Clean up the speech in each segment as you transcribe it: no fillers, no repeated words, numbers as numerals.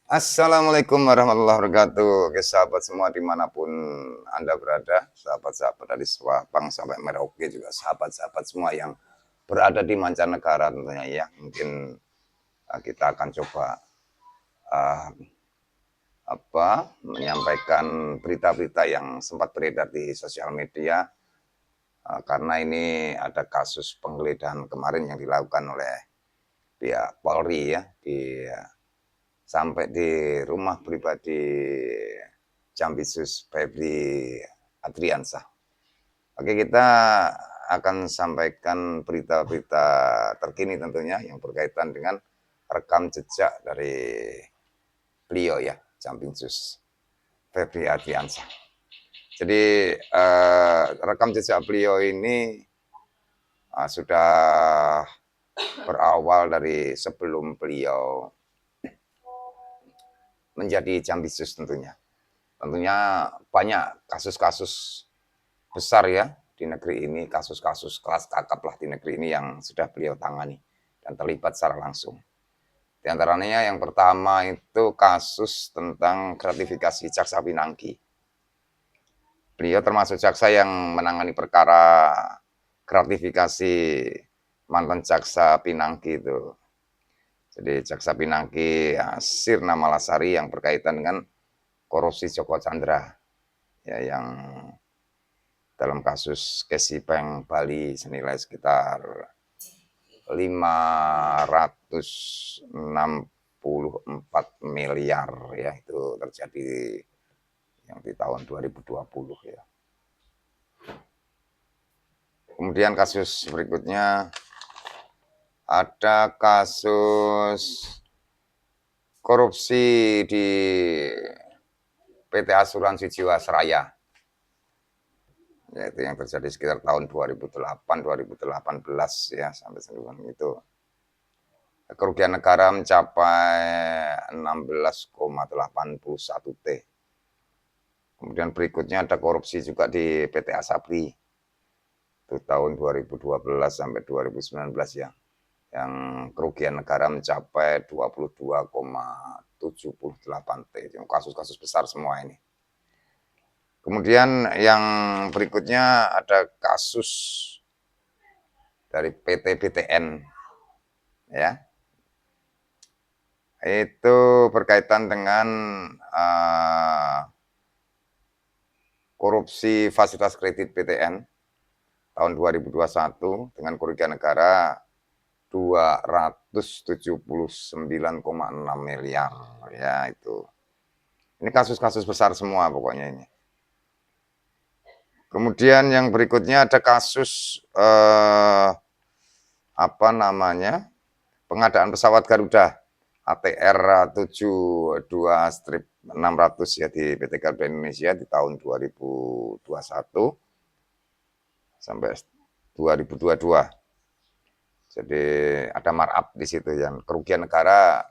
Assalamualaikum warahmatullahi wabarakatuh. Oke, sahabat semua dimanapun Anda berada, sahabat-sahabat dari Sabang sampai Merauke, juga sahabat-sahabat semua yang berada di mancanegara tentunya ya. Mungkin kita akan coba uh, menyampaikan berita-berita yang sempat beredar di sosial media, karena ini ada kasus penggeledahan kemarin yang dilakukan oleh pihak Polri ya sampai di rumah pribadi Jambisus Febri Adriansah. Oke, kita akan sampaikan berita-berita terkini tentunya yang berkaitan dengan rekam jejak dari beliau ya, Jambisus Febri Adriansah. Jadi rekam jejak beliau ini sudah berawal dari sebelum beliau menjadi Jambisus tentunya. Tentunya banyak kasus-kasus besar ya di negeri ini, kasus-kasus kelas kakap lah di negeri ini yang sudah beliau tangani dan terlibat secara langsung. Di antaranya yang pertama itu kasus tentang gratifikasi Jaksa Pinangki. Beliau termasuk jaksa yang menangani perkara gratifikasi mantan Jaksa Pinangki itu. Jadi Jaksa Pinangki Sirna Malasari yang berkaitan dengan korupsi Joko Chandra ya, yang dalam kasus Casey Bank Bali senilai sekitar 564 miliar ya, itu terjadi yang di tahun 2020 ya. Kemudian kasus berikutnya ada kasus korupsi di PT Asuransi Jiwasraya, yaitu yang terjadi sekitar tahun 2008-2018 ya, sampai sebelum itu. Kerugian negara mencapai 16,81 T. Kemudian berikutnya ada korupsi juga di PT Asabri. Itu tahun 2012 sampai 2019 ya. Yang kerugian negara mencapai 22,78 T. Kasus-kasus besar semua ini. Kemudian yang berikutnya ada kasus dari PT BTN ya. Itu berkaitan dengan korupsi fasilitas kredit BTN tahun 2021 dengan kerugian negara 279,6 miliar ya itu. Ini kasus-kasus besar semua pokoknya ini. Kemudian yang berikutnya ada kasus pengadaan pesawat Garuda ATR 72-600 ya di PT Garuda Indonesia di tahun 2021 sampai 2022. Jadi ada markup di situ yang kerugian negara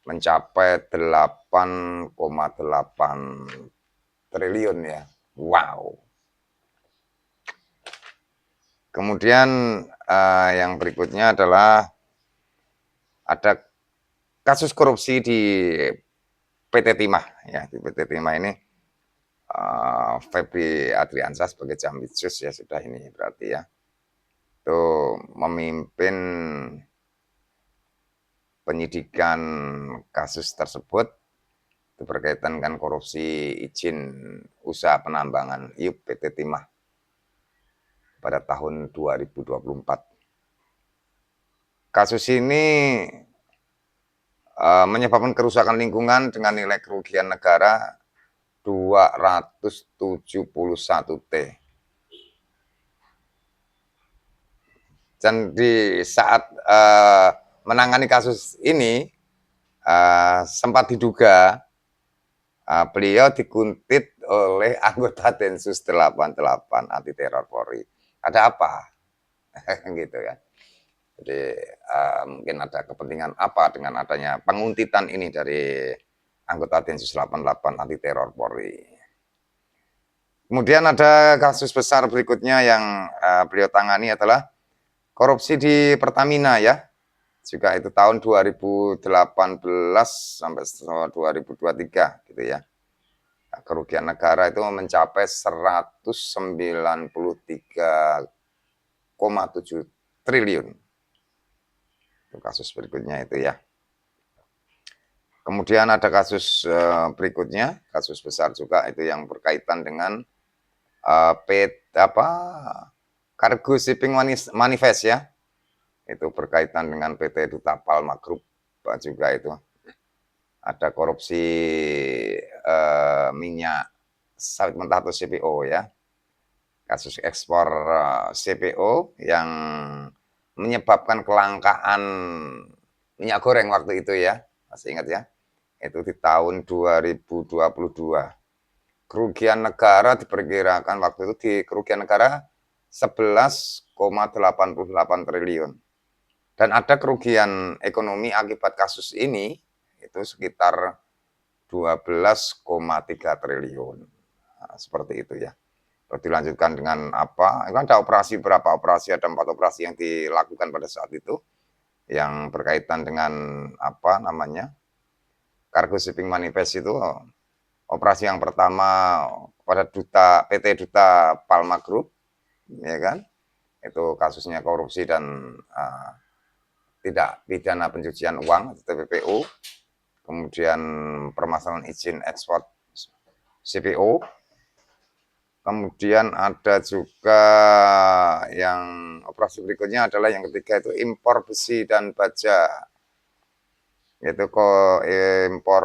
mencapai 8,8 triliun ya. Wow. Kemudian yang berikutnya adalah ada kasus korupsi di PT Timah ya. Di PT Timah ini Febri Adriansah sebagai Jambisus ya sudah ini berarti ya. Itu memimpin penyidikan kasus tersebut itu berkaitan dengan korupsi izin usaha penambangan IUP PT Timah pada tahun 2024. Kasus ini menyebabkan kerusakan lingkungan dengan nilai kerugian negara 271 T. Dan di saat menangani kasus ini sempat diduga beliau dikuntit oleh anggota Densus 88 anti teror Polri. Ada apa? Gitu ya. Jadi mungkin ada kepentingan apa dengan adanya penguntitan ini dari anggota Densus 88 anti teror Polri. Kemudian ada kasus besar berikutnya yang beliau tangani adalah korupsi di Pertamina ya. juga itu tahun 2018 sampai 2023 gitu ya. Nah, kerugian negara itu mencapai 193,7 triliun. Itu kasus berikutnya itu ya. Kemudian ada kasus berikutnya, kasus besar juga itu yang berkaitan dengan Cargo Shipping Manifest ya. Itu berkaitan dengan PT Duta Palma Group juga itu. Ada korupsi minyak sawit mentah atau CPO ya. Kasus ekspor CPO yang menyebabkan kelangkaan minyak goreng waktu itu ya. Masih ingat ya? Itu di tahun 2022. Kerugian negara diperkirakan waktu itu kerugian negara 11,88 triliun. Dan ada kerugian ekonomi akibat kasus ini itu sekitar 12,3 triliun. Nah, seperti itu ya. Terus dilanjutkan dengan apa? Kan ada berapa operasi, ada 4 operasi yang dilakukan pada saat itu yang berkaitan dengan apa namanya? Cargo Shipping Manifest itu. Operasi yang pertama pada PT Duta Palma Group, ya kan? Itu kasusnya korupsi dan tidak pidana pencucian uang, TPPU. Kemudian permasalahan izin ekspor CPO. Kemudian ada juga yang operasi berikutnya adalah yang ketiga itu impor besi dan baja. Itu kok impor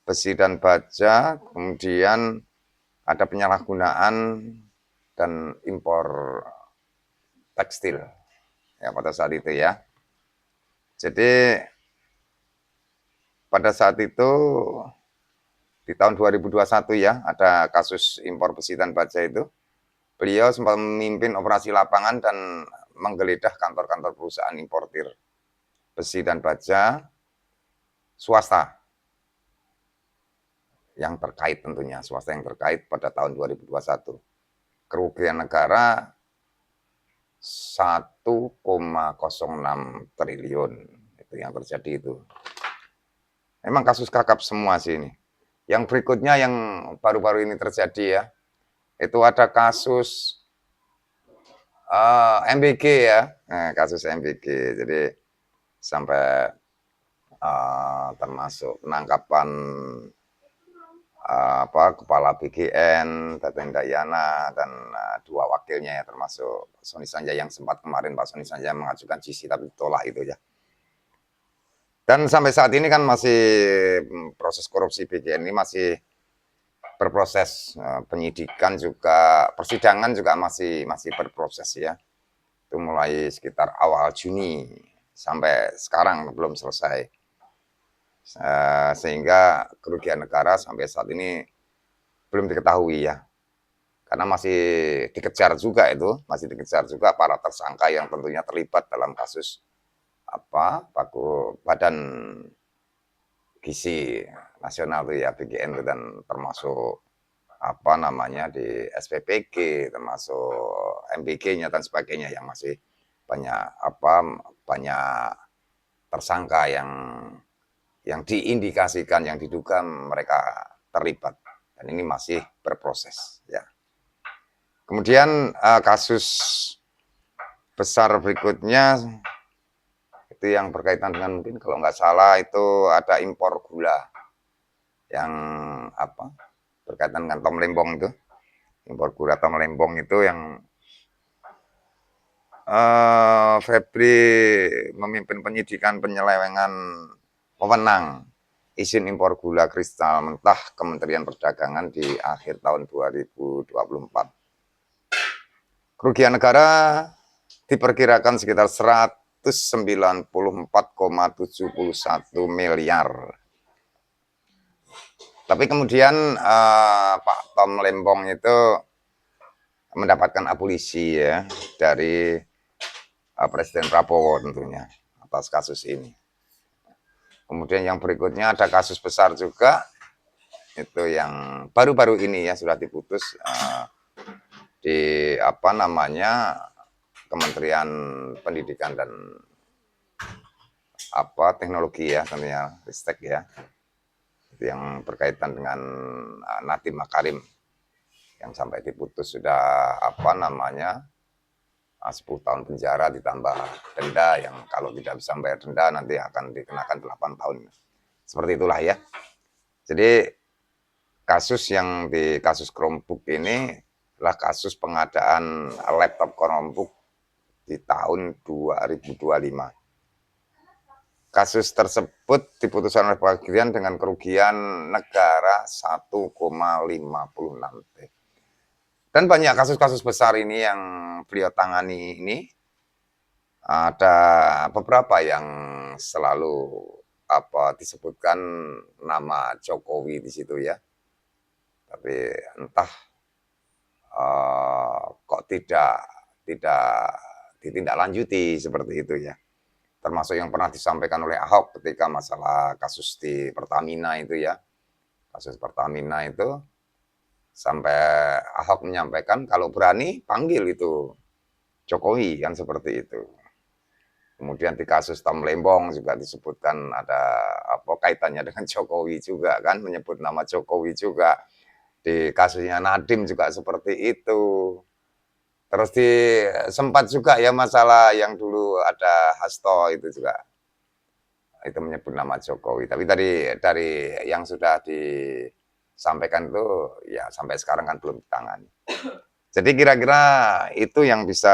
besi dan baja, kemudian ada penyalahgunaan dan impor tekstil ya pada saat itu ya. Jadi pada saat itu di tahun 2021 ya ada kasus impor besi dan baja itu. Beliau sempat memimpin operasi lapangan dan menggeledah kantor-kantor perusahaan importir besi dan baja swasta yang terkait tentunya, swasta yang terkait pada tahun 2021. Kerugian negara 1,06 triliun itu yang terjadi itu. Memang kasus kakap semua sih ini. Yang berikutnya yang baru-baru ini terjadi ya, itu ada kasus MBG ya, kasus MBG. Jadi sampai termasuk penangkapan kepala BGN, Teten Dayana, dan 2 wakilnya ya, termasuk Sony Sanjaya yang sempat kemarin Pak Sony Sanjaya mengajukan GC tapi ditolak itu ya. Dan sampai saat ini kan masih proses korupsi BGN ini masih berproses, penyidikan juga, persidangan juga masih berproses ya. Itu mulai sekitar awal Juni sampai sekarang belum selesai. Sehingga kerugian negara sampai saat ini belum diketahui ya. Karena masih dikejar juga para tersangka yang tentunya terlibat dalam kasus Badan Gizi Nasional itu ya, BGN itu, dan termasuk di SPPG, termasuk MBG-nya dan sebagainya yang masih banyak tersangka yang diindikasikan, yang diduga mereka terlibat, dan ini masih berproses ya. Kemudian kasus besar berikutnya itu yang berkaitan dengan, mungkin kalau nggak salah itu ada impor gula yang berkaitan dengan Tom Lembong itu. Impor gula Tom Lembong itu yang Febri memimpin penyidikan penyelewengan wewenang izin impor gula kristal mentah Kementerian Perdagangan di akhir tahun 2024. Kerugian negara diperkirakan sekitar 194,71 miliar. Tapi kemudian Pak Tom Lembong itu mendapatkan abolisi ya dari Presiden Prabowo tentunya atas kasus ini. Kemudian yang berikutnya ada kasus besar juga, itu yang baru-baru ini ya sudah diputus di Kementerian Pendidikan dan teknologi ya, tentunya ristek ya, itu yang berkaitan dengan Nadiem Makarim yang sampai diputus sudah 10 tahun penjara ditambah denda yang kalau tidak bisa membayar denda nanti akan dikenakan 8 tahun. Seperti itulah ya. Jadi kasus Chromebook ini adalah kasus pengadaan laptop Chromebook di tahun 2025. Kasus tersebut diputuskan oleh pengadilan dengan kerugian negara 1,56 T. Dan banyak kasus-kasus besar ini yang beliau tangani ini, ada beberapa yang selalu disebutkan nama Jokowi di situ ya. Tapi entah kok tidak ditindaklanjuti seperti itu ya. Termasuk yang pernah disampaikan oleh Ahok ketika masalah kasus di Pertamina itu ya. Kasus Pertamina itu sampai Ahok menyampaikan kalau berani panggil itu Jokowi kan seperti itu. Kemudian di kasus Tom Lembong juga disebutkan ada kaitannya dengan Jokowi juga kan, menyebut nama Jokowi juga. Di kasusnya Nadiem juga seperti itu. Terus sempat juga ya masalah yang dulu ada Hasto itu juga. Itu menyebut nama Jokowi. Tapi dari yang sudah disampaikan itu ya sampai sekarang kan belum ditangani. Jadi kira-kira itu yang bisa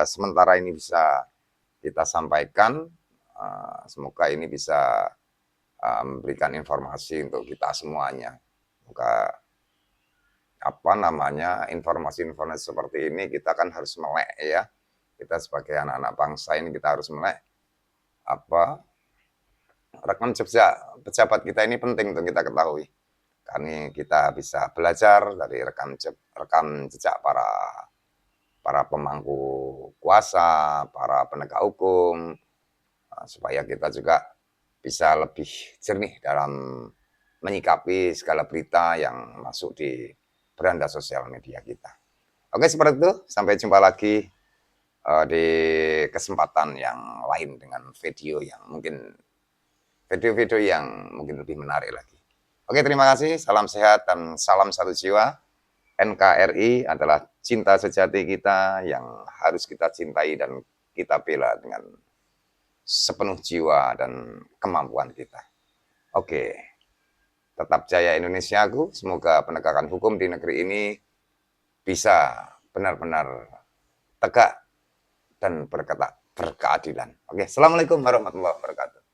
sementara ini bisa kita sampaikan. Semoga ini bisa memberikan informasi untuk kita semuanya. Semoga informasi-informasi seperti ini kita kan harus melek ya. Kita sebagai anak-anak bangsa ini kita harus melek rekam pejabat kita ini penting untuk kita ketahui. Karena kita bisa belajar dari rekam jejak para pemangku kuasa, para penegak hukum, supaya kita juga bisa lebih jernih dalam menyikapi segala berita yang masuk di beranda sosial media kita. Oke, seperti itu. Sampai jumpa lagi di kesempatan yang lain dengan video-video yang mungkin lebih menarik lagi. Oke, terima kasih. Salam sehat dan salam satu jiwa. NKRI adalah cinta sejati kita yang harus kita cintai dan kita bela dengan sepenuh jiwa dan kemampuan kita. Oke, tetap jaya Indonesiaku. Semoga penegakan hukum di negeri ini bisa benar-benar tegak dan berkeadilan. Oke, assalamualaikum warahmatullahi wabarakatuh.